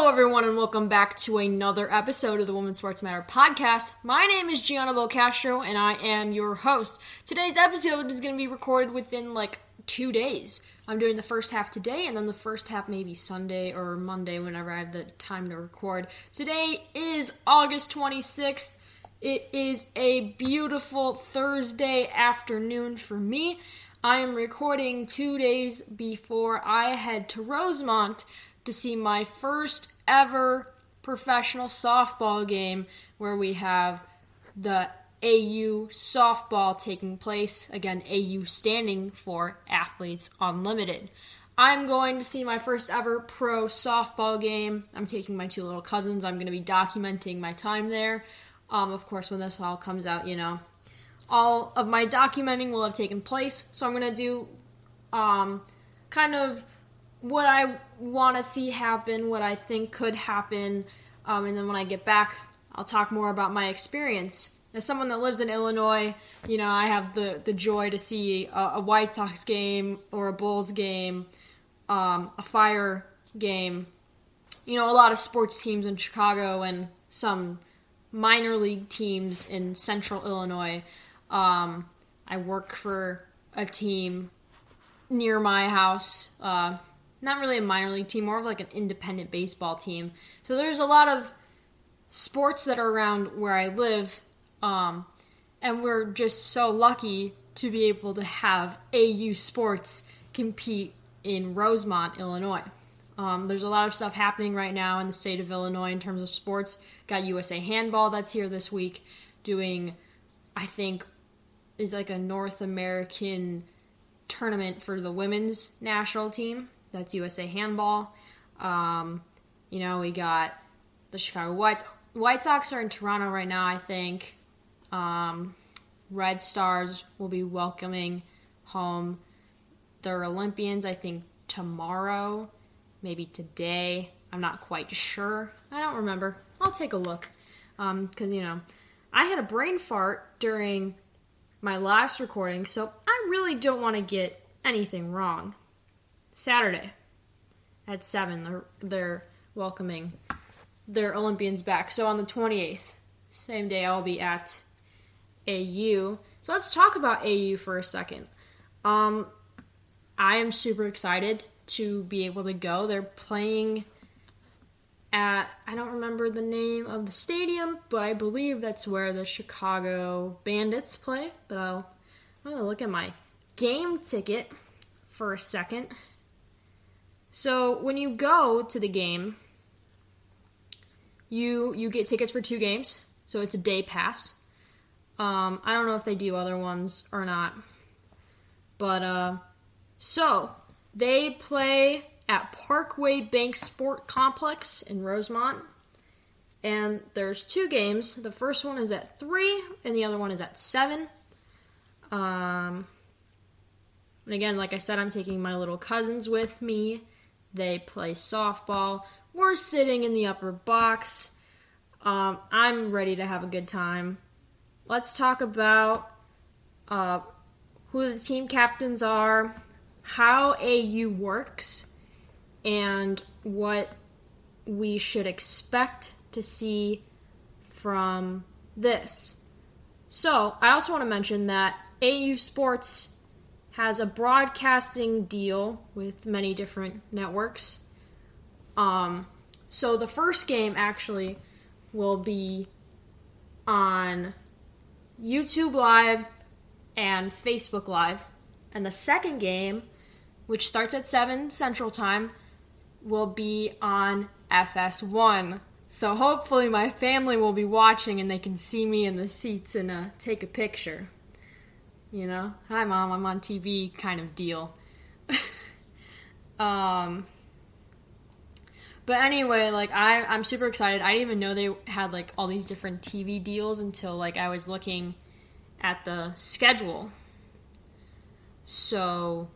Hello, everyone, and welcome back to another episode of the Women's Sports Matter podcast. My name is Gianna Belcastro, and I am your host. Today's episode is going to be recorded within, 2 days. I'm doing the first half today, and then the first half maybe Sunday or Monday whenever I have the time to record. Today is August 26th. It is a beautiful Thursday afternoon for me. I am recording 2 days before I head to Rosemont to see my first ever professional softball game where we have the AU softball taking place. Again, AU standing for Athletes Unlimited. I'm going to see my first ever pro softball game. I'm taking my two little cousins. I'm going to be documenting my time there. Of course, when this all comes out, all of my documenting will have taken place. So I'm going to do kind of what I want to see happen, what I think could happen, and then when I get back, I'll talk more about my experience. As someone that lives in Illinois, I have the joy to see a White Sox game or a Bulls game, a Fire game, a lot of sports teams in Chicago and some minor league teams in central Illinois. I work for a team near my house, not really a minor league team, more of an independent baseball team. So there's a lot of sports that are around where I live, and we're just so lucky to be able to have AU sports compete in Rosemont, Illinois. There's a lot of stuff happening right now in the state of Illinois in terms of sports. Got USA Handball that's here this week doing, I think, is a North American tournament for the women's national team. That's USA Handball. We got the Chicago White Sox are in Toronto right now, I think. Red Stars will be welcoming home their Olympians, I think, tomorrow, maybe today. I'm not quite sure. I don't remember. I'll take a look. Because, I had a brain fart during my last recording, so I really don't want to get anything wrong. Saturday at 7, they're welcoming their Olympians back. So on the 28th, same day, I'll be at AU. So let's talk about AU for a second. I am super excited to be able to go. They're playing at, I don't remember the name of the stadium, but I believe that's where the Chicago Bandits play. But I'm going to look at my game ticket for a second. So when you go to the game, you get tickets for 2 games, so it's a day pass. I don't know if they do other ones or not. But, so, they play at Parkway Bank Sport Complex in Rosemont. And there's 2 games. The first one is at 3, and the other one is at 7. And again, like I said, I'm taking my little cousins with me. They play softball. We're sitting in the upper box. I'm ready to have a good time. Let's talk about who the team captains are, how AU works, and what we should expect to see from this. So, I also want to mention that AU Sports has a broadcasting deal with many different networks. So the first game actually will be on YouTube Live and Facebook Live. And the second game, which starts at 7 Central Time, will be on FS1. So hopefully my family will be watching and they can see me in the seats and take a picture. Hi Mom, I'm on TV kind of deal. But anyway, I'm super excited. I didn't even know they had all these different TV deals until I was looking at the schedule. So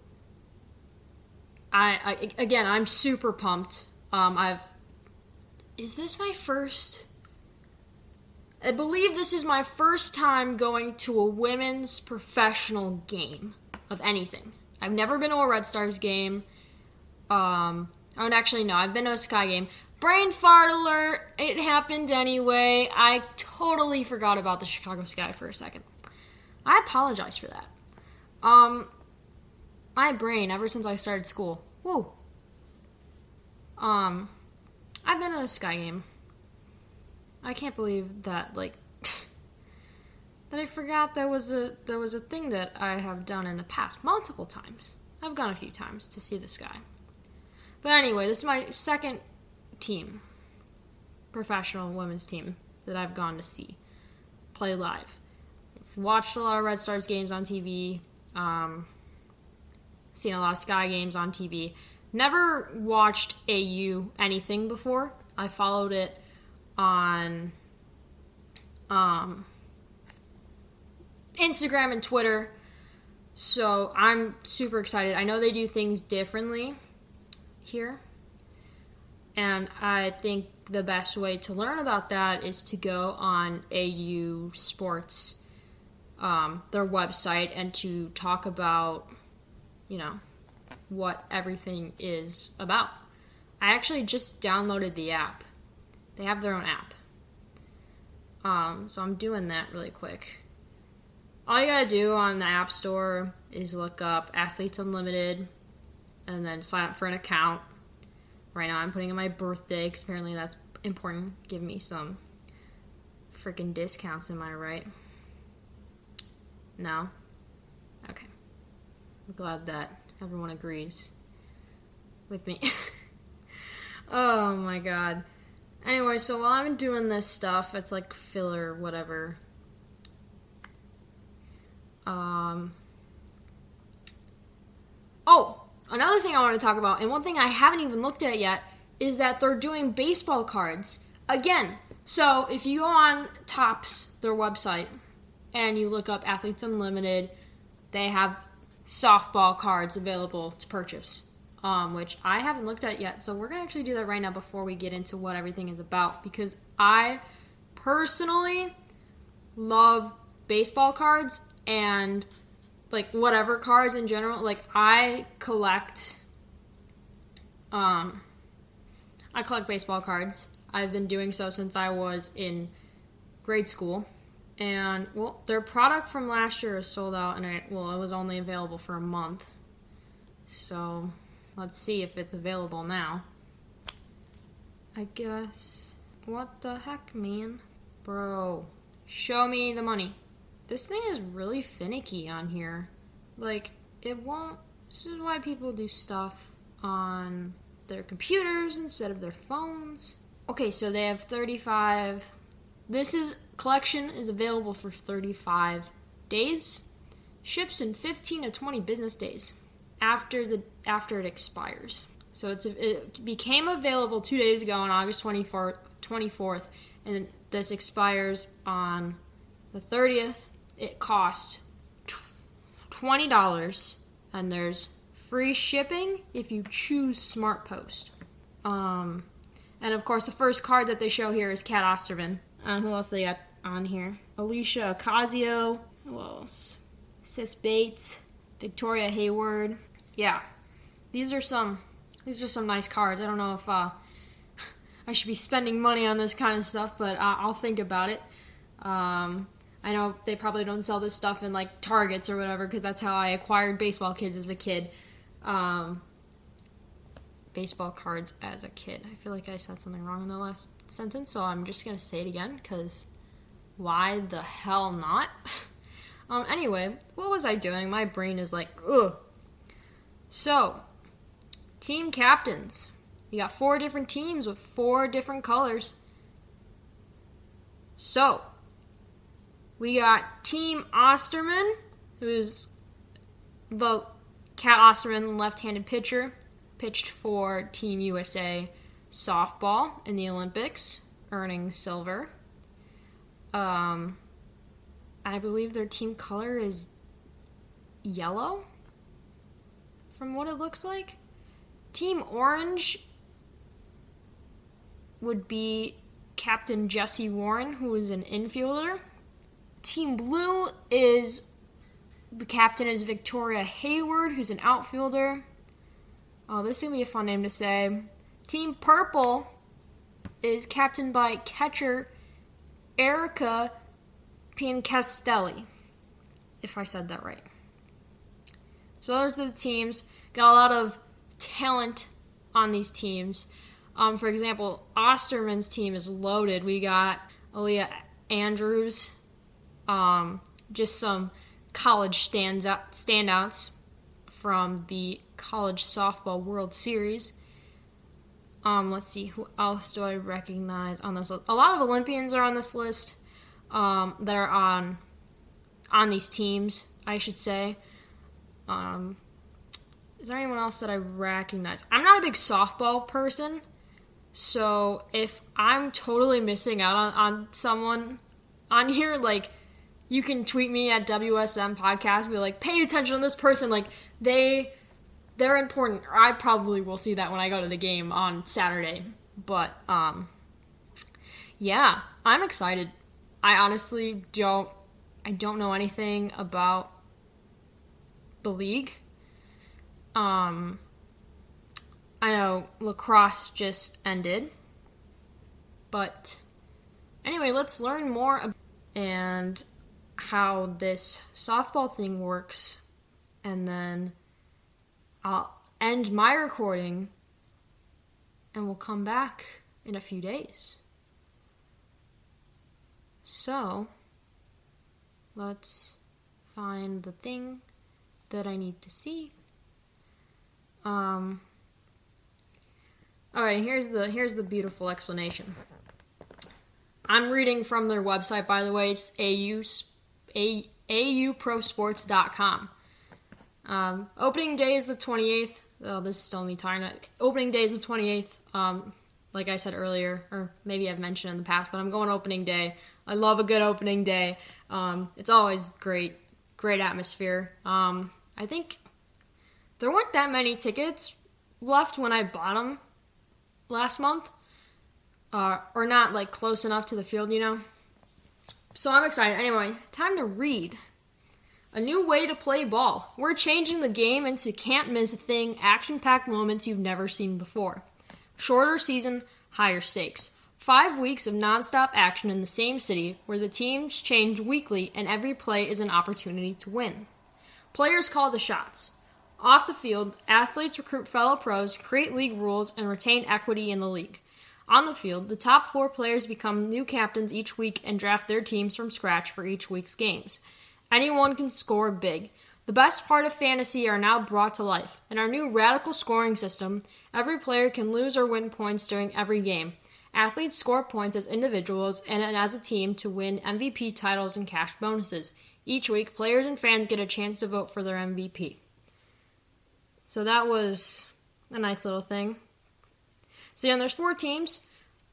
I'm super pumped. Is this my first? I believe this is my first time going to a women's professional game of anything. I've never been to a Red Stars game. Actually, no, I've been to a Sky game. Brain fart alert. It happened anyway. I totally forgot about the Chicago Sky for a second. I apologize for that. My brain, ever since I started school, whoa. I've been to the Sky game. I can't believe that, that I forgot there was a thing that I have done in the past multiple times. I've gone a few times to see the Sky. But anyway, this is my second team, professional women's team, that I've gone to see play live. I've watched a lot of Red Stars games on TV, seen a lot of Sky games on TV. Never watched AU anything before. I followed it on Instagram and Twitter, so I'm super excited. I know they do things differently here, and I think the best way to learn about that is to go on AU Sports, their website, and to talk about, what everything is about. I actually just downloaded the app. They have their own app. So I'm doing that really quick. All you gotta do on the App Store is look up Athletes Unlimited and then sign up for an account. Right now I'm putting in my birthday because apparently that's important. Give me some freaking discounts, am I right? No? Okay. I'm glad that everyone agrees with me. Oh my god. Anyway, so while I'm doing this stuff, it's like filler, whatever. Oh, another thing I want to talk about, and one thing I haven't even looked at yet, is that they're doing baseball cards again. So if you go on Topps, their website, and you look up Athletes Unlimited, they have softball cards available to purchase, which I haven't looked at yet. So we're going to actually do that right now before we get into what everything is about, because I personally love baseball cards and whatever cards in general. I collect baseball cards. I've been doing so since I was in grade school. And, their product from last year is sold out, and it was only available for a month. So, let's see if it's available now. I guess. What the heck, man? Bro, show me the money. This thing is really finicky on here. It won't. This is why people do stuff on their computers instead of their phones. Okay, so they have 35. Collection is available for 35 days. Ships in 15 to 20 business days after it expires. So it became available 2 days ago on August 24th, and this expires on the 30th. It costs $20, and there's free shipping if you choose Smart Post. And of course, the first card that they show here is Kat Osterman. Who else they got on here? Alicia Ocasio. Who else? Sis Bates. Victoria Hayward. Yeah, these are some nice cards. I don't know if I should be spending money on this kind of stuff, but I'll think about it. I know they probably don't sell this stuff in Targets or whatever, because that's how I acquired baseball cards as a kid. Baseball cards as a kid. I feel like I said something wrong in the last sentence, so I'm just going to say it again, because why the hell not? Anyway, what was I doing? My brain is ugh. So, team captains. You got 4 different teams with 4 different colors. So, we got Team Osterman, who's the Kat Osterman, left-handed pitcher, pitched for Team USA softball in the Olympics, earning silver. I believe their team color is yellow, from what it looks like. Team Orange would be Captain Jesse Warren, who is an infielder. Team Blue the captain is Victoria Hayward, who's an outfielder. Oh, this is going to be a fun name to say. Team Purple is captained by catcher Erica Piancastelli, if I said that right. So those are the teams. Got a lot of talent on these teams. For example, Osterman's team is loaded. We got Aaliyah Andrews, just some college standouts from the College Softball World Series. Let's see, who else do I recognize on this list? A lot of Olympians are on this list that are on these teams, I should say. Is there anyone else that I recognize? I'm not a big softball person, so if I'm totally missing out on someone on here, like, you can tweet me at WSM Podcast and be like, pay attention to this person, like, they're important. I probably will see that when I go to the game on Saturday. But, yeah, I'm excited. I honestly don't know anything about the league. I know lacrosse just ended. But, anyway, let's learn more and how this softball thing works. And then I'll end my recording and we'll come back in a few days. So, let's find the thing that I need to see. Alright, here's the beautiful explanation. I'm reading from their website, by the way. It's auprosports.com. Opening day is the 28th. Oh, this is still me tired. Opening day is the 28th. Like I said earlier, or maybe I've mentioned in the past, but I'm going opening day. I love a good opening day. It's always great atmosphere. I think there weren't that many tickets left when I bought them last month, or not like close enough to the field, you know. So I'm excited. Anyway, time to read. A new way to play ball. We're changing the game into can't miss a thing, action-packed moments you've never seen before. Shorter season, higher stakes. 5 weeks of nonstop action in the same city where the teams change weekly and every play is an opportunity to win. Players call the shots. Off the field, athletes recruit fellow pros, create league rules, and retain equity in the league. On the field, the top 4 players become new captains each week and draft their teams from scratch for each week's games. Anyone can score big. The best part of fantasy are now brought to life. In our new radical scoring system, every player can lose or win points during every game. Athletes score points as individuals and as a team to win MVP titles and cash bonuses. Each week, players and fans get a chance to vote for their MVP. So that was a nice little thing. So yeah, there's 4 teams: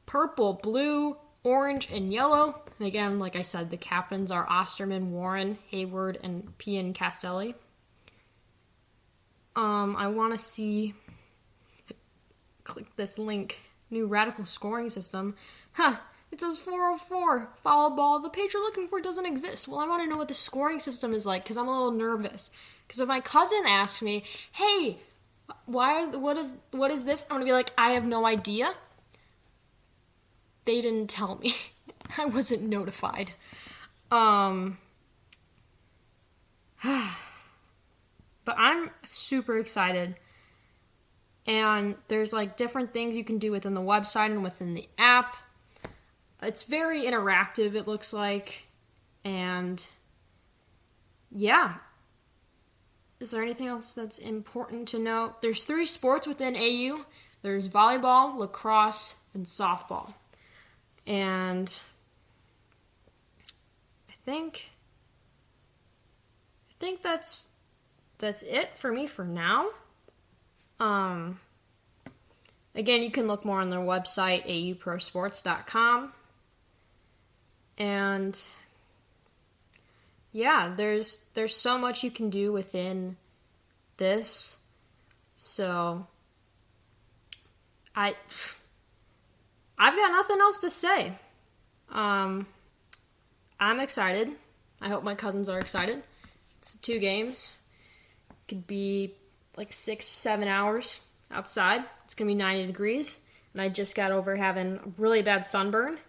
purple, blue, orange, and yellow. And again, like I said, the captains are Osterman, Warren, Hayward, and Piancastelli. I want to see... Click this link. New radical scoring system. It says 404. Foul ball. The page you're looking for doesn't exist. Well, I want to know what the scoring system is like, because I'm a little nervous. Because if my cousin asks me, hey, what is this? I'm going to be like, I have no idea. They didn't tell me. I wasn't notified. But I'm super excited. And there's like different things you can do within the website and within the app. It's very interactive, it looks like. And yeah. Is there anything else that's important to know? There's 3 sports within AU. There's volleyball, lacrosse, and softball. And I think that's it for me for now. Again, you can look more on their website, auprosports.com. And yeah, there's so much you can do within this. So I've got nothing else to say. I'm excited. I hope my cousins are excited. It's 2 games. Could be like 6-7 hours outside. It's going to be 90 degrees. and I just got over having a really bad sunburn.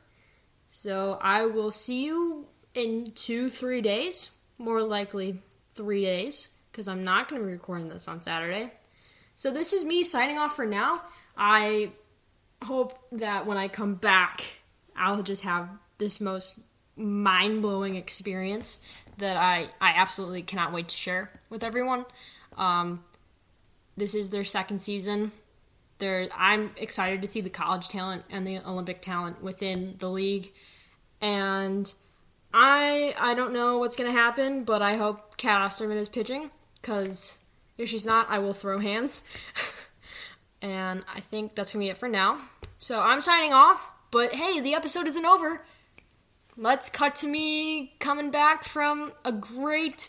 So I will see you in 2-3 days, more likely 3 days, because I'm not going to be recording this on Saturday. So this is me signing off for now. I hope that when I come back, I'll just have this most mind-blowing experience that I absolutely cannot wait to share with everyone. This is their second season. I'm excited to see the college talent and the Olympic talent within the league. And I don't know what's going to happen, but I hope Kat Osterman is pitching, because if she's not, I will throw hands. And I think that's going to be it for now. So I'm signing off, but hey, the episode isn't over. Let's cut to me coming back from two great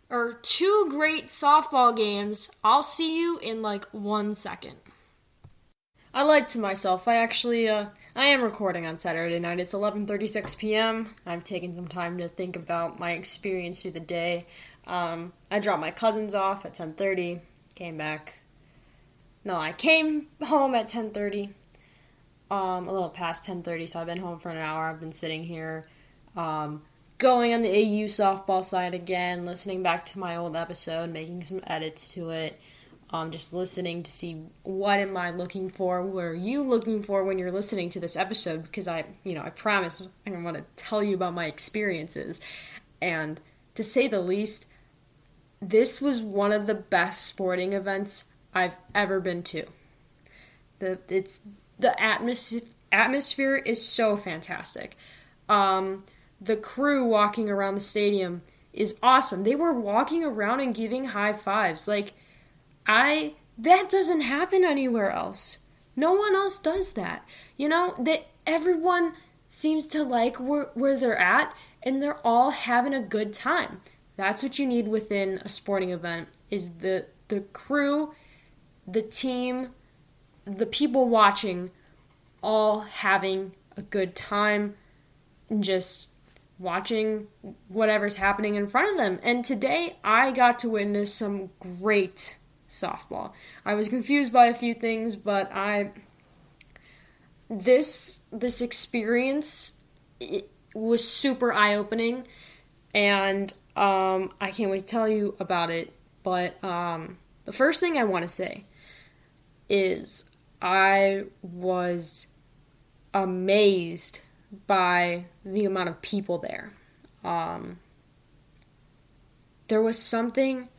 softball games. I'll see you in 1 second. I lied to myself. I am recording on Saturday night. It's 11:36 p.m. I've taken some time to think about my experience through the day. I dropped my cousins off at 10:30. I came home at 10:30. A little past 10:30, so I've been home for an hour. I've been sitting here, going on the AU softball side again, listening back to my old episode, making some edits to it, just listening to see what am I looking for, what are you looking for when you're listening to this episode, because I promise I want to tell you about my experiences, and to say the least, this was one of the best sporting events I've ever been to. The atmosphere is so fantastic. The crew walking around the stadium is awesome. They were walking around and giving high fives. That doesn't happen anywhere else. No one else does that. Everyone seems to like where they're at, and they're all having a good time. That's what you need within a sporting event, is the crew, the team, the people watching, all having a good time and just watching whatever's happening in front of them. And today I got to witness some great softball. I was confused by a few things, but this experience, it was super eye-opening, and I can't wait to tell you about it. But the first thing I want to say is I was amazed by the amount of people there. There was something,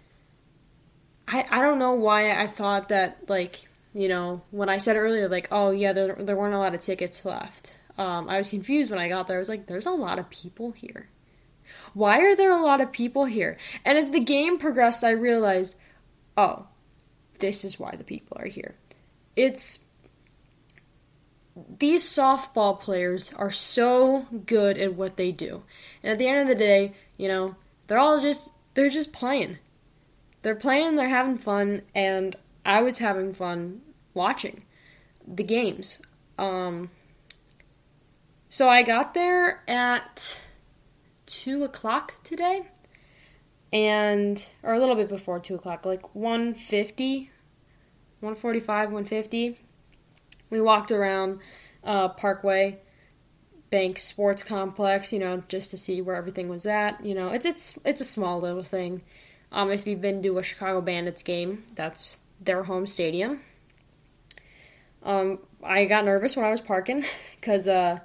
I don't know why I thought that, when I said earlier, oh yeah, there weren't a lot of tickets left. I was confused when I got there. I was like, there's a lot of people here. Why are there a lot of people here? And as the game progressed, I realized, oh, this is why the people are here. These softball players are so good at what they do. And at the end of the day, they're just playing. They're playing, they're having fun, and I was having fun watching the games. So I got there at 2 o'clock today, or a little bit before 2 o'clock, 1:50, 1:45, 1:50. We walked around Parkway Bank Sports Complex, just to see where everything was at. It's a small little thing. If you've been to a Chicago Bandits game, that's their home stadium. I got nervous when I was parking because there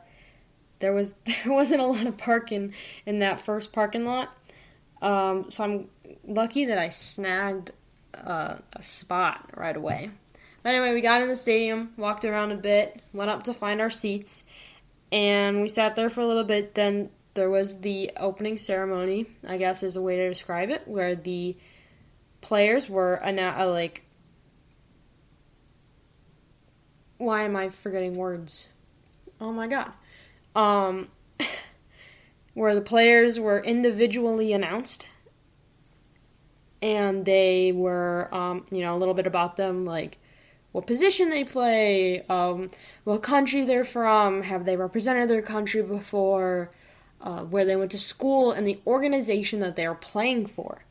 wasn't a lot of parking in that first parking lot. So I'm lucky that I snagged a spot right away. But anyway, we got in the stadium, walked around a bit, went up to find our seats, and we sat there for a little bit. Then there was the opening ceremony, I guess is a way to describe it, where the players were why am I forgetting words? Oh my god. Where the players were individually announced, and they were, a little bit about them, what position they play, what country they're from, have they represented their country before, where they went to school, and the organization that they are playing for.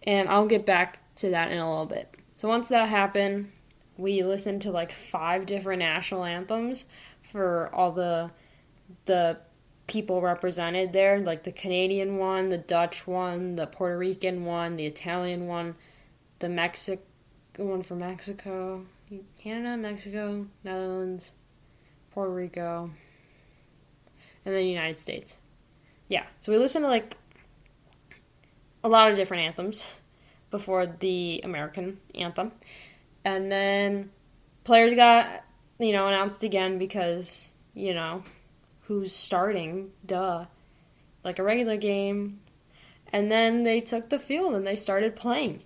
And I'll get back to that in a little bit. So once that happened, we listened to like 5 different national anthems for all the people represented there, like the Canadian one, the Dutch one, the Puerto Rican one, the Italian one, the one from Mexico, Canada, Mexico, Netherlands, Puerto Rico, and then the United States. Yeah, so we listened to like a lot of different anthems before the American anthem. And then players got, announced again because, who's starting, duh, like a regular game. And then they took the field and they started playing.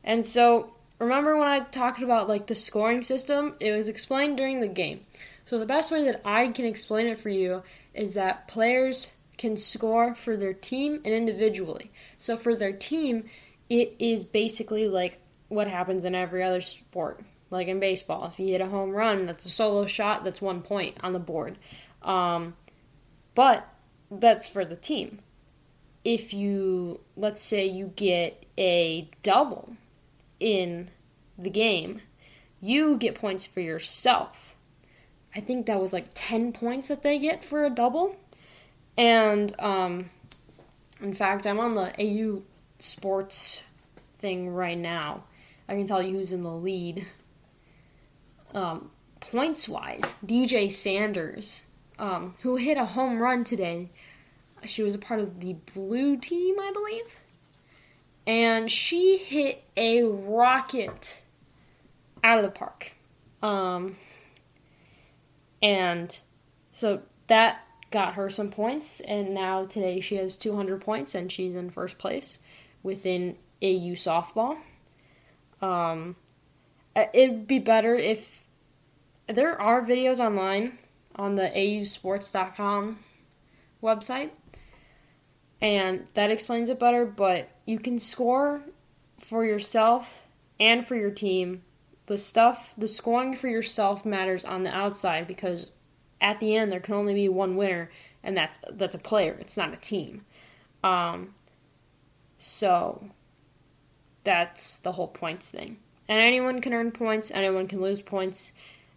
And so, remember when I talked about, like, the scoring system? It was explained during the game. So the best way that I can explain it for you is that players can score for their team and individually. So for their team, it is basically like what happens in every other sport. Like in baseball, if you hit a home run, that's a solo shot, that's 1 point on the board. But that's for the team. If let's say you get a double in the game, you get points for yourself. I think that was like 10 points that they get for a double. And, in fact, I'm on the AU sports thing right now. I can tell you who's in the lead. Points-wise, DJ Sanders, who hit a home run today. She was a part of the blue team, I believe. And she hit a rocket out of the park. And so that got her some points, and now today she has 200 points, and she's in first place within AU softball. It'd be better if there are videos online on the ausports.com website, and that explains it better, but you can score for yourself and for your team. The scoring for yourself matters on the outside because at the end there can only be one winner, and that's a player. It's not a team. So that's the whole points thing. And anyone can earn points, anyone can lose points.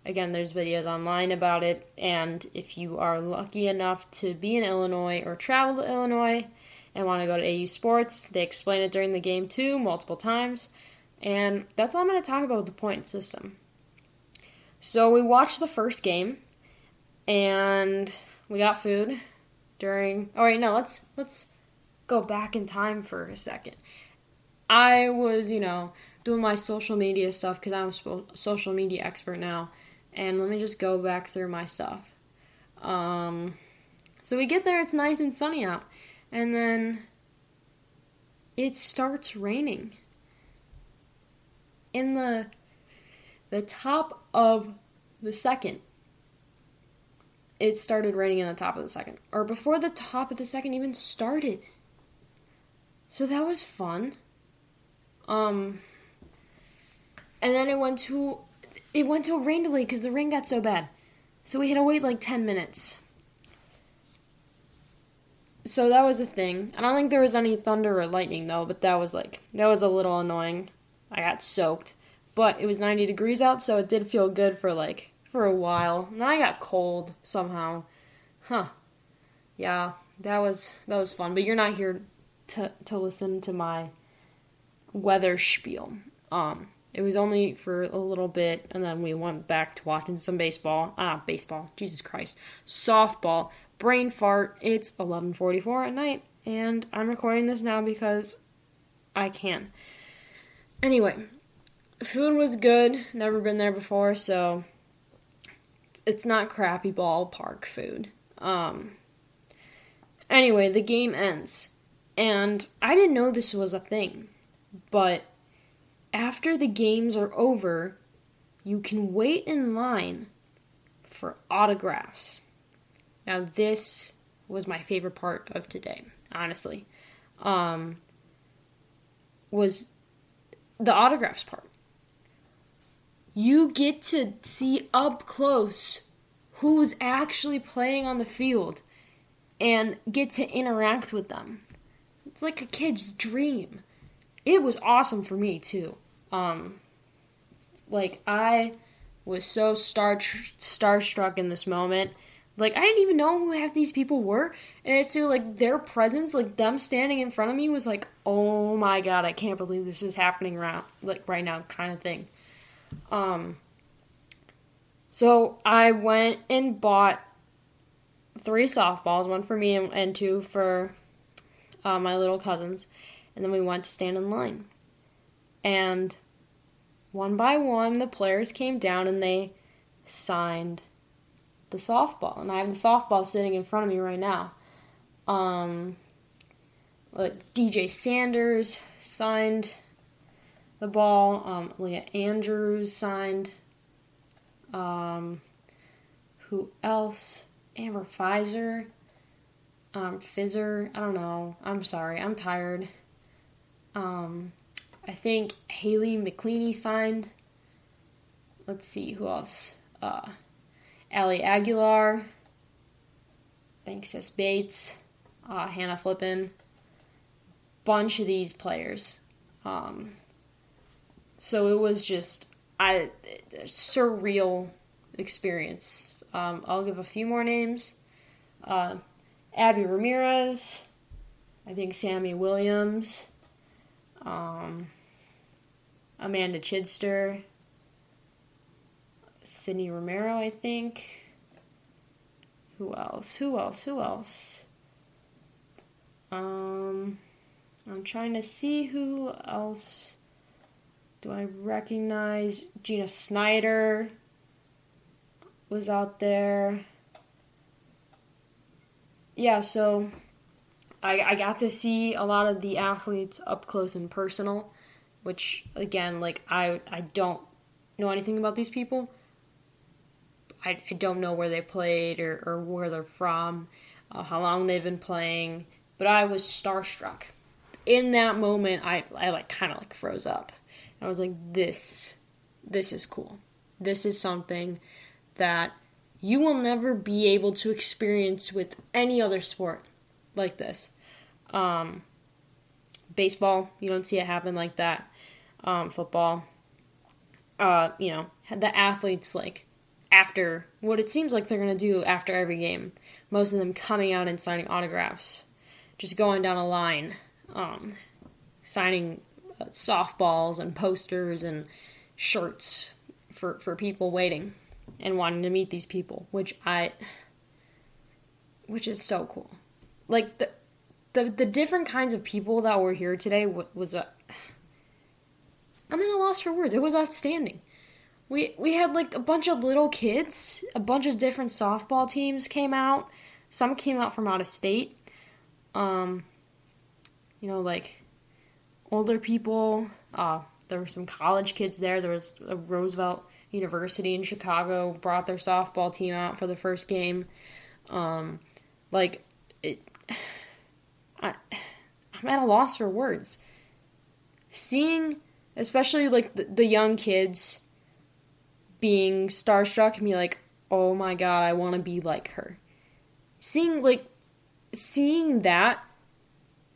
Again, there's videos online about it, and if you are lucky enough to be in Illinois or travel to Illinois and want to go to AU Sports, they explain it during the game too, multiple times. And that's all I'm going to talk about with the point system. So we watched the first game, and we got food during... Oh, wait, no, let's go back in time for a second. I was, doing my social media stuff because I'm a social media expert now. And let me just go back through my stuff. So we get there, it's nice and sunny out. And then it starts raining. In the top of the second, it started raining in the top of the second. Or before the top of the second even started. So that was fun. And then it went to a rain delay because the rain got so bad. So we had to wait like 10 minutes. So that was a thing. I don't think there was any thunder or lightning though, but that was a little annoying. I got soaked. But it was 90 degrees out, so it did feel good for a while. And then I got cold somehow. Yeah, that was fun. But you're not here to listen to my weather spiel. It was only for a little bit, and then we went back to watching some baseball. Baseball. Jesus Christ. Softball. Brain fart. It's 11:44 at night, and I'm recording this now because I can. Anyway, food was good. Never been there before, so it's not crappy ballpark food. Anyway, the game ends, and I didn't know this was a thing, but after the games are over, you can wait in line for autographs. Now, this was my favorite part of today, honestly. Was the autographs part. You get to see up close who's actually playing on the field and get to interact with them. It's like a kid's dream. It was awesome for me, too. Like, I was so starstruck in this moment. Like, I didn't even know who half these people were. And it's so, like, their presence, like, them standing in front of me was like, oh my god, I can't believe this is happening right now kind of thing. So I went and bought 3 softballs, 1 for me and 2 for my little cousins. And then we went to stand in line. And one by one, the players came down and they signed the softball. And I have the softball sitting in front of me right now. Like DJ Sanders signed the ball. Leah Andrews signed. Who else? Amber Pfizer. Fizzer. I don't know. I'm sorry. I'm tired. I think Haley McCleany signed. Let's see, who else? Allie Aguilar. Thanks, S. Bates. Hannah Flippin. Bunch of these players. So it was just a surreal experience. I'll give a few more names. Abby Ramirez. I think Sammy Williams. Amanda Chidster, Sydney Romero, I think. Who else? I'm trying to see who else do I recognize. Gina Snyder was out there. Yeah, so I got to see a lot of the athletes up close and personal, which, again, like, I don't know anything about these people. I don't know where they played or where they're from, how long they've been playing, but I was starstruck. In that moment, I like kind of like froze up. I was like, this is cool. This is something that you will never be able to experience with any other sport like this. Baseball, you don't see it happen like that. Football, the athletes, like, after what it seems like they're going to do after every game, most of them coming out and signing autographs, just going down a line, signing softballs and posters and shirts for people waiting and wanting to meet these people, which is so cool. Like, the different kinds of people that were here today I'm at a loss for words. It was outstanding. We had, like, a bunch of little kids, a bunch of different softball teams came out. Some came out from out of state. Like, older people. There were some college kids there. There was a Roosevelt University in Chicago brought their softball team out for the first game. I'm at a loss for words. Seeing, especially, like, the young kids being starstruck and be like, oh my god, I want to be like her. Seeing that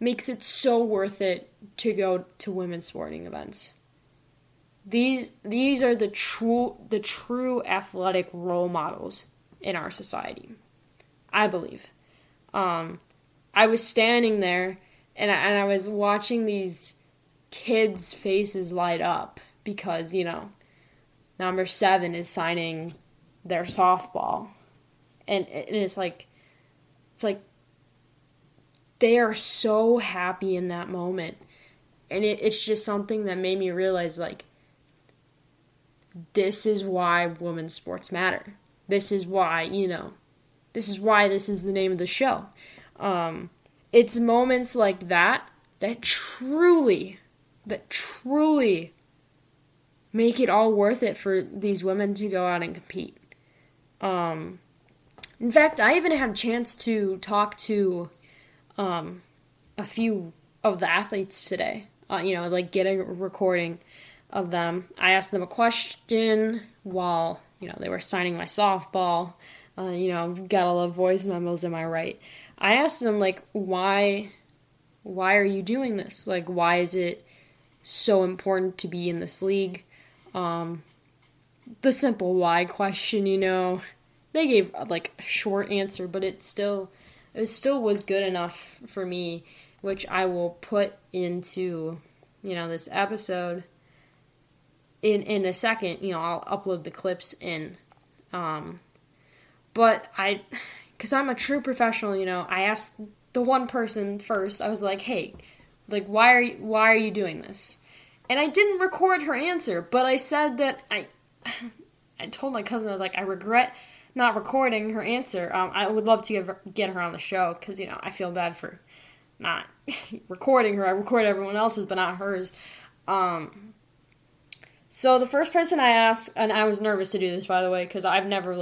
makes it so worth it to go to women's sporting events. These are the true athletic role models in our society, I believe. I was standing there and I was watching these kids' faces light up because, number 7 is signing their softball. And it's like they are so happy in that moment. And it's just something that made me realize, like, this is why women's sports matter. This is why, this is the name of the show. It's moments like that truly make it all worth it for these women to go out and compete. In fact, I even had a chance to talk to a few of the athletes today. Get a recording of them. I asked them a question while, they were signing my softball. Gotta love voice memos, am I right? I asked them, like, why are you doing this? Like, why is it so important to be in this league? the simple why question, They gave, like, a short answer, but it still was good enough for me, which I will put into, this episode in a second. I'll upload the clips in. But because I'm a true professional, I asked the one person first. I was like, hey, like, why are you doing this? And I didn't record her answer, but I said that I told my cousin, I was like, I regret not recording her answer. I would love to get her on the show, because, I feel bad for not recording her. I record everyone else's, but not hers. So the first person I asked, and I was nervous to do this, by the way, because I've never been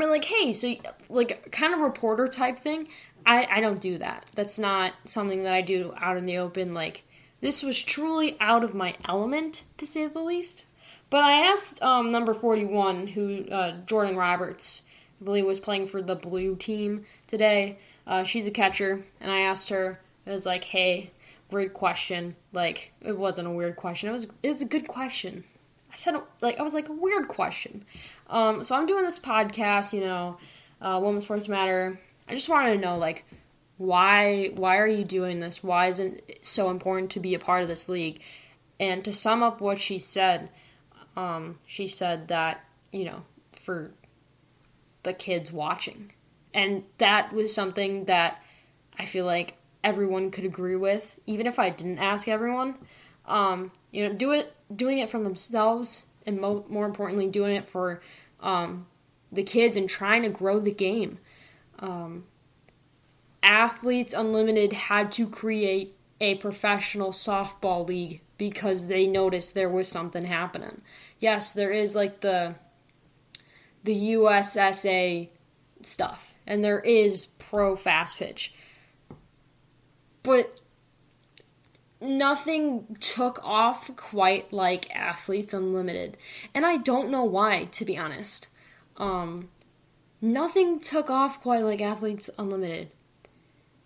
like, hey, so, like, kind of reporter type thing. I don't do that. That's not something that I do out in the open. Like, this was truly out of my element, to say the least. But I asked number 41, who Jordan Roberts, I believe, was playing for the blue team today. She's a catcher, and I asked her. It was like, hey, weird question. Like, it wasn't a weird question. It's a good question. I was like, a weird question. So I'm doing this podcast, Women's Sports Matter. I just wanted to know, like, why are you doing this? Why isn't it so important to be a part of this league? And to sum up what she said that, for the kids watching. And that was something that I feel like everyone could agree with, even if I didn't ask everyone. Doing it from themselves, and more importantly, doing it for the kids and trying to grow the game. Athletes Unlimited had to create a professional softball league because they noticed there was something happening. Yes, there is, like, the USSA stuff, and there is pro fast pitch. But nothing took off quite like Athletes Unlimited. And I don't know why, to be honest. Nothing took off quite like Athletes Unlimited.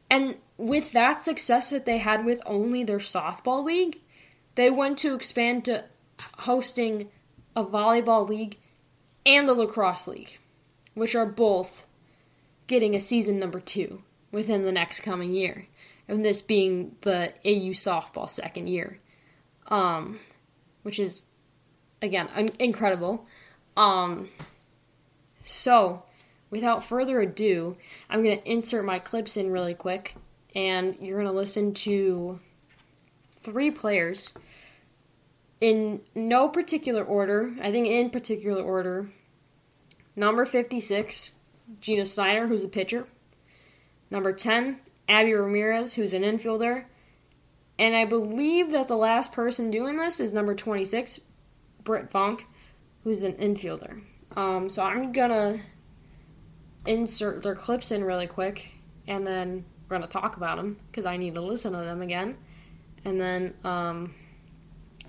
And with that success that they had with only their softball league, they went to expand to hosting a volleyball league and a lacrosse league, which are both getting a season number 2 within the next coming year. And this being the AU softball second year, which is, again, incredible. So, without further ado, I'm going to insert my clips in really quick, and you're going to listen to 3 players in no particular order. I think in particular order. Number 56, Gina Snyder, who's a pitcher. Number 10, Abby Ramirez, who's an infielder. And I believe that the last person doing this is number 26, Britt Funk, who's an infielder. So I'm going to insert their clips in really quick, and then we're going to talk about them, because I need to listen to them again. And then I'm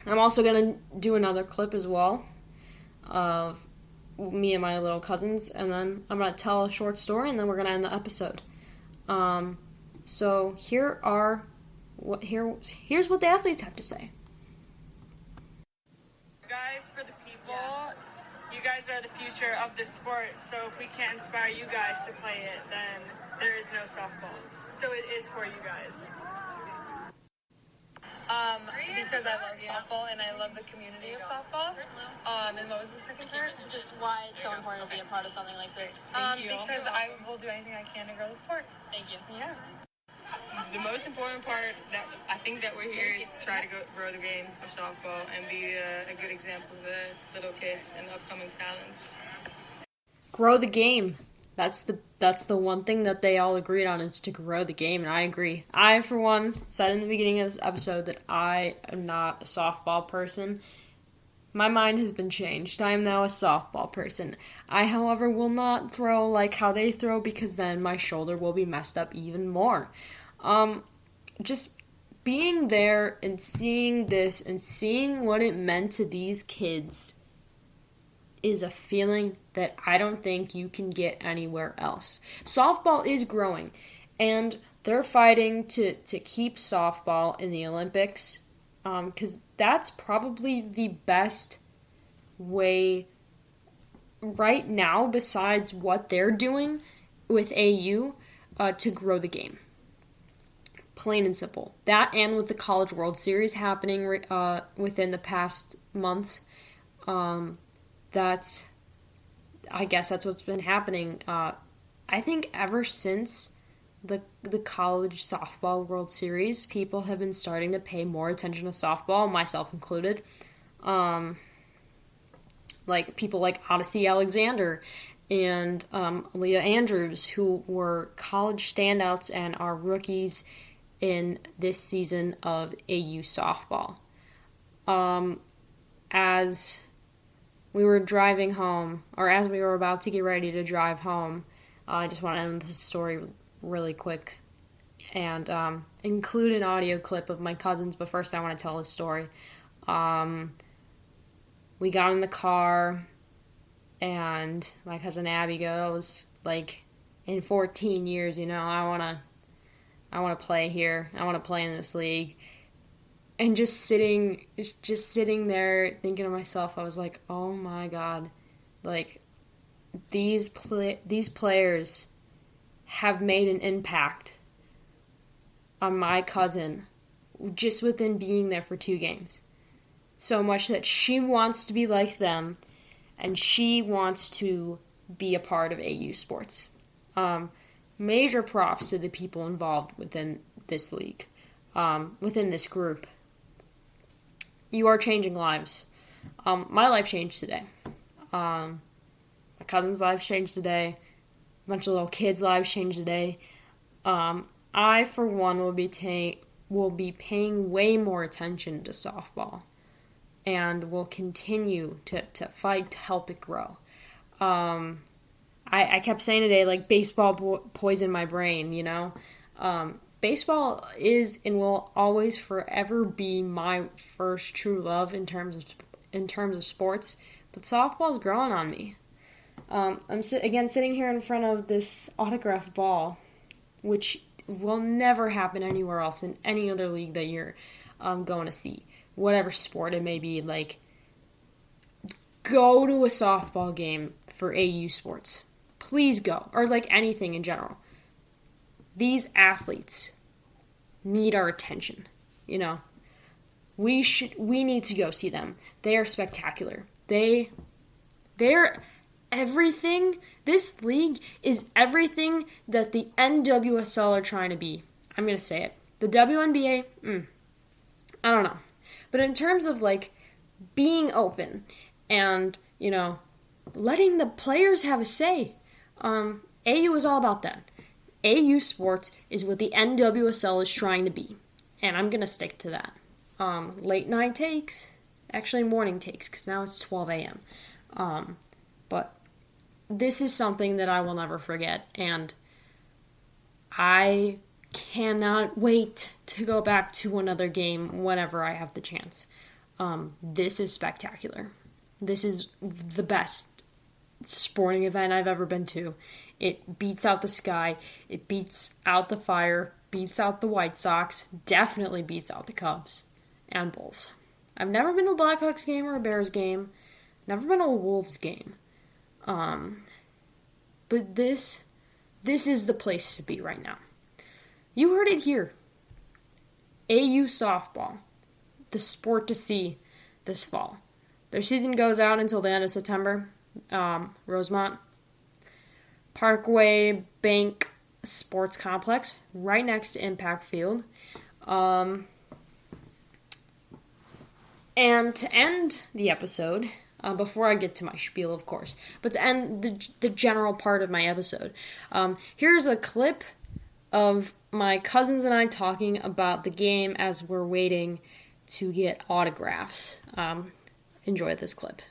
also going to do another clip as well of me and my little cousins, and then I'm going to tell a short story, and then we're going to end the episode. So here's what the athletes have to say. Guys, for the people, you guys are the future of this sport, so if we can't inspire you guys to play it, then there is no softball. So it is for you guys. Because I love softball and I love the community of softball. And what was the second part? Just why it's so important to be a part of something like this. Because I will do anything I can to grow the sport. Thank you. Yeah. The most important part that I think that we're here is to try to grow the game of softball and be a good example to the little kids and upcoming talents. Grow the game. That's the one thing that they all agreed on, is to grow the game, and I agree. I, for one, said in the beginning of this episode that I am not a softball person. My mind has been changed. I am now a softball person. I, however, will not throw like how they throw, because then my shoulder will be messed up even more. Just being there and seeing this and seeing what it meant to these kids is a feeling that I don't think you can get anywhere else. Softball is growing, and they're fighting to keep softball in the Olympics, because that's probably the best way right now, besides what they're doing with AU, to grow the game. Plain and simple. That, and with the College World Series happening within the past months, I guess that's what's been happening. I think ever since the College Softball World Series, people have been starting to pay more attention to softball, myself included. Like people like Odyssey Alexander and Leah Andrews, who were college standouts and are rookies in this season of AU softball. As we were driving home, or as we were about to get ready to drive home, I just want to end this story really quick and include an audio clip of my cousin's, but first I want to tell his story. We got in the car, and my cousin Abby goes, like, in 14 years, I want to play here. I want to play in this league. And just sitting there thinking to myself, I was like, oh my God, like, these players have made an impact on my cousin just within being there for 2 games. So much that she wants to be like them, and she wants to be a part of AU sports. Major props to the people involved within this league, within this group. You are changing lives. My life changed today. My cousin's life changed today. A bunch of little kids' lives changed today. I, for one, will be paying way more attention to softball, and will continue to fight to help it grow. I kept saying today, like, baseball poisoned my brain, Baseball is and will always forever be my first true love in terms of sports, but softball's growing on me. I'm sitting here in front of this autographed ball, which will never happen anywhere else in any other league that you're going to see. Whatever sport it may be, like, go to a softball game for AU sports. Please go. Or, like, anything in general. These athletes need our attention, We need to go see them. They are spectacular. They're everything. This league is everything that the NWSL are trying to be. I'm going to say it. The WNBA, I don't know. But in terms of, like, being open and, letting the players have a say, AU is all about that. AU sports is what the NWSL is trying to be. And I'm going to stick to that. Late night takes, actually morning takes, because now it's 12 a.m. But this is something that I will never forget. And I cannot wait to go back to another game whenever I have the chance. This is spectacular. This is the best sporting event I've ever been to. It beats out the Sky. It beats out the Fire. Beats out the White Sox. Definitely beats out the Cubs and Bulls. I've never been to a Blackhawks game or a Bears game. Never been to a Wolves game. But this is the place to be right now. You heard it here. AU softball, the sport to see this fall. Their season goes out until the end of September. Rosemont Parkway Bank Sports Complex, right next to Impact Field. And to end the episode, before I get to my spiel, of course, but to end the general part of my episode, here's a clip of my cousins and I talking about the game as we're waiting to get autographs. Enjoy this clip.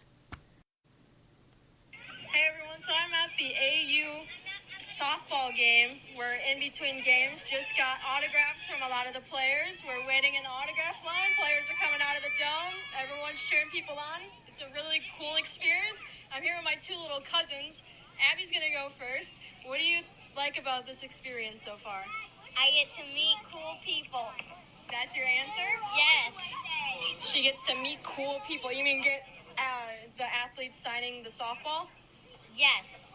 Hey everyone, so I'm at the AU softball game. We're in between games, just got autographs from a lot of the players. We're waiting in the autograph line. Players are coming out of the dome. Everyone's cheering people on. It's a really cool experience. I'm here with my 2 little cousins. Abby's gonna go first. What do you like about this experience so far? I get to meet cool people. That's your answer? Yes. She gets to meet cool people. You mean get the athletes signing the softball? Yes.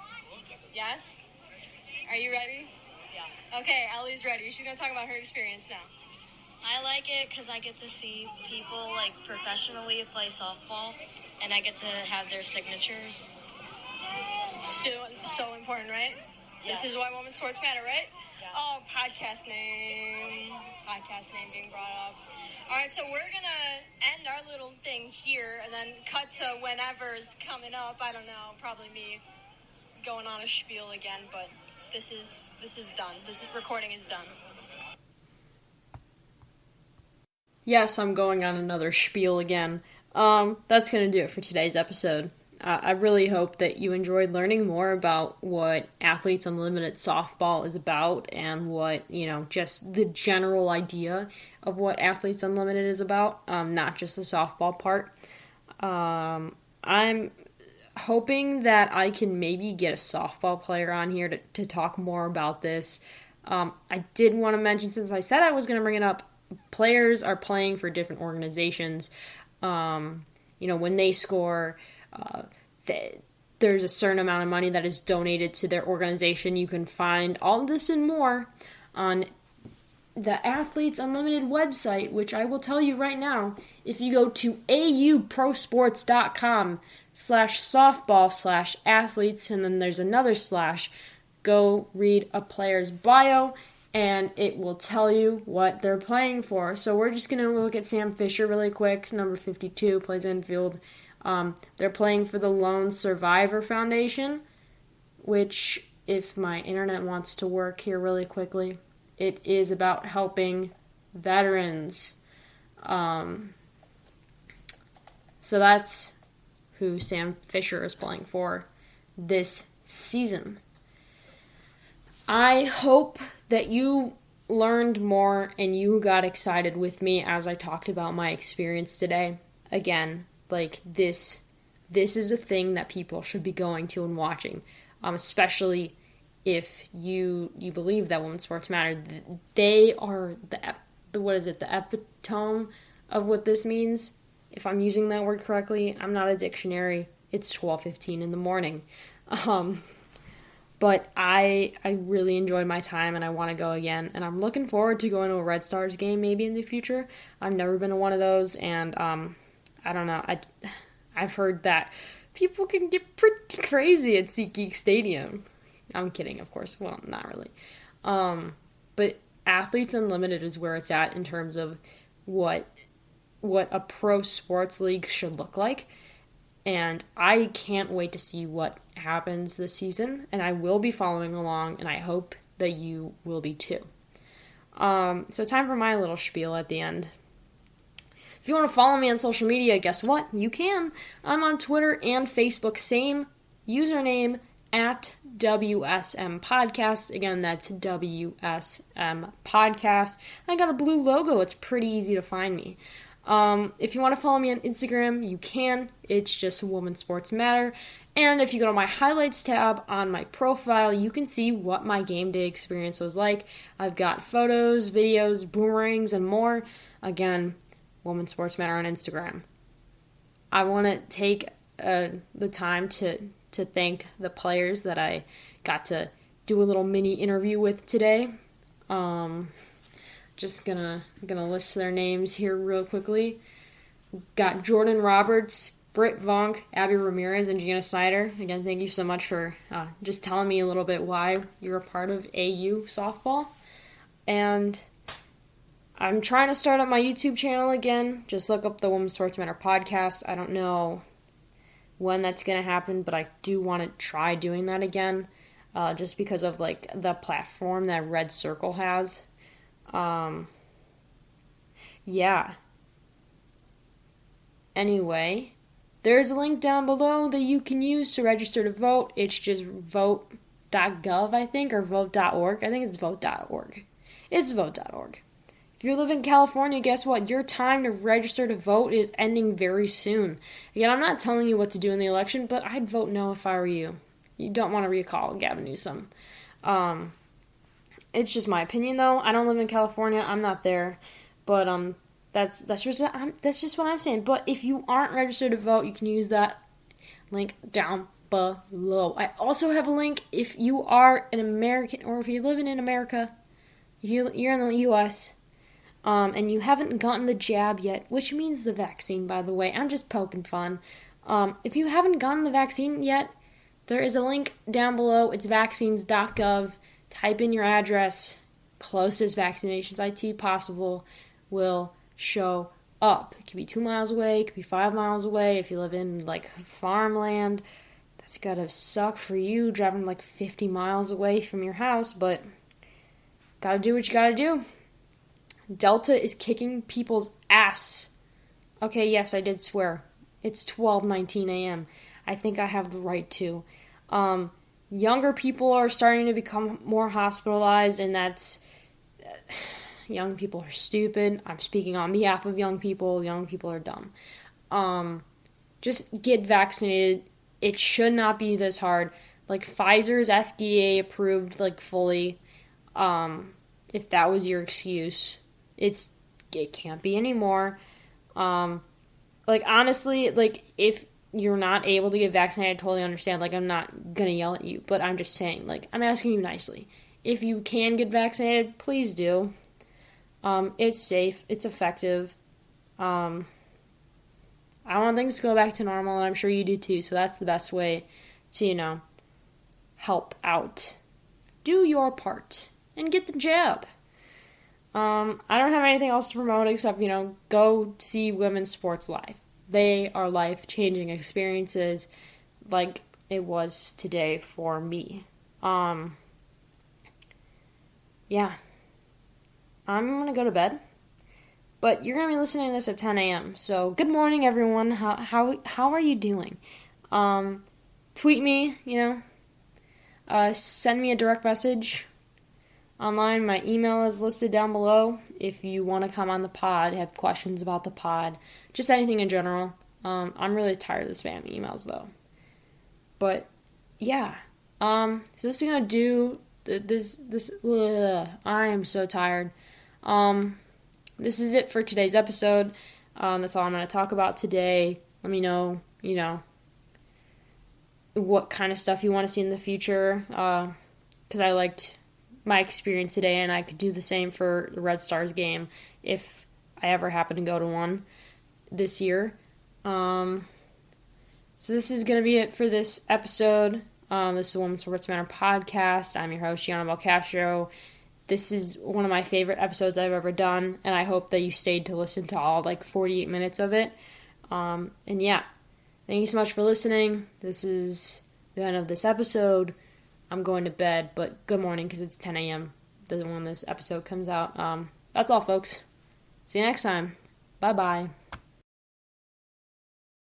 Yes? Are you ready? Yeah. Okay, Ellie's ready. She's going to talk about her experience now. I like it because I get to see people like professionally play softball, and I get to have their signatures. So important, right? Yeah. This is why Women's Sports Matter, right? Yeah. Oh, podcast name being brought up. All right, so we're going to end our little thing here and then cut to whenever's coming up. I don't know, probably me going on a spiel again, but this is done. This recording is done. Yes, I'm going on another spiel again. That's going to do it for today's episode. I really hope that you enjoyed learning more about what Athletes Unlimited softball is about and what, just the general idea of what Athletes Unlimited is about, not just the softball part. I'm hoping that I can maybe get a softball player on here to talk more about this. I did want to mention, since I said I was going to bring it up, players are playing for different organizations. When they score, there's a certain amount of money that is donated to their organization. You can find all this and more on the Athletes Unlimited website, which I will tell you right now. If you go to auprosports.com/softball/athletes, and then there's another slash, go read a player's bio, and it will tell you what they're playing for. So we're just going to look at Sam Fisher really quick. Number 52, plays infield. They're playing for the Lone Survivor Foundation, which, if my internet wants to work here really quickly, it is about helping veterans. So that's who Sam Fisher is playing for this season. I hope that you learned more and you got excited with me as I talked about my experience today. Again, this is a thing that people should be going to and watching, especially if you believe that women's sports matter. They are the epitome of what this means. If I'm using that word correctly, I'm not a dictionary. It's 12:15 in the morning. But I really enjoyed my time, and I want to go again. And I'm looking forward to going to a Red Stars game maybe in the future. I've never been to one of those, and I don't know. I've heard that people can get pretty crazy at SeatGeek Stadium. I'm kidding, of course. Well, not really. But Athletes Unlimited is where it's at in terms of what a pro sports league should look like. And I can't wait to see what happens this season, and I will be following along, and I hope that you will be too. So time for my little spiel at the end. If you want to follow me on social media, guess what? You can. I'm on Twitter and Facebook, same username, at WSM Podcast. Again, that's WSM Podcast. I got a blue logo. It's pretty easy to find me. If you want to follow me on Instagram, you can. It's just Women's Sports Matter. And if you go to my highlights tab on my profile, you can see what my game day experience was like. I've got photos, videos, boomerangs, and more. Again, Women's Sports Matter on Instagram. I want to take the time to thank the players that I got to do a little mini interview with today. Just gonna list their names here real quickly. Got Jordan Roberts, Britt Vonk, Abby Ramirez, and Gianna Snyder. Again, thank you so much for just telling me a little bit why you're a part of AU softball. And I'm trying to start up my YouTube channel again. Just look up the Women's Sports Matter podcast. I don't know when that's going to happen, but I do want to try doing that again, just because of the platform that Red Circle has. Yeah. Anyway, there's a link down below that you can use to register to vote. It's just vote.gov, I think, or vote.org. I think it's vote.org. It's vote.org. If you live in California, guess what? Your time to register to vote is ending very soon. Again, I'm not telling you what to do in the election, but I'd vote no if I were you. You don't want to recall Gavin Newsom. It's just my opinion, though. I don't live in California. I'm not there. But that's just what I'm saying. But if you aren't registered to vote, you can use that link down below. I also have a link if you are an American, or if you're living in America, you're in the U.S., and you haven't gotten the jab yet, which means the vaccine, by the way. I'm just poking fun. If you haven't gotten the vaccine yet, there is a link down below. It's vaccines.gov. Type in your address. Closest vaccination site to you possible will show up. It could be 2 miles away. It could be 5 miles away. If you live in, like, farmland, that's gotta suck for you, driving, like, 50 miles away from your house, but gotta do what you gotta do. Delta is kicking people's ass. Okay, yes, I did swear. It's 12:19 a.m. I think I have the right to. Younger people are starting to become more hospitalized, and that's... young people are stupid. I'm speaking on behalf of young people. Young people are dumb. Just get vaccinated. It should not be this hard. Like, Pfizer's FDA approved, like, fully. If that was your excuse, it can't be anymore. Like, honestly, like, if you're not able to get vaccinated, I totally understand. Like, I'm not gonna yell at you, but I'm just saying, like, I'm asking you nicely. If you can get vaccinated, please do. It's safe. It's effective. I want things to go back to normal, and I'm sure you do too, so that's the best way to, help out. Do your part, and get the jab. I don't have anything else to promote except, go see women's sports live. They are life-changing experiences like it was today for me. Yeah. I'm going to go to bed. But you're going to be listening to this at 10 a.m. So, good morning, everyone. How are you doing? Tweet me, send me a direct message online. My email is listed down below. If you want to come on the pod, have questions about the pod, just anything in general. I'm really tired of the spam emails, though. But, yeah. So this is going to do... I am so tired. This is it for today's episode. That's all I'm going to talk about today. Let me know, what kind of stuff you want to see in the future. Because I liked my experience today, and I could do the same for the Red Stars game if I ever happen to go to one this year. So this is going to be it for this episode. This is the Women's Sports Matter podcast. I'm your host, Gianna Belcastro. This is one of my favorite episodes I've ever done, and I hope that you stayed to listen to all, 48 minutes of it. And yeah, thank you so much for listening. This is the end of this episode. I'm going to bed, but good morning, because it's 10 a.m. when this episode comes out. That's all, folks. See you next time. Bye-bye.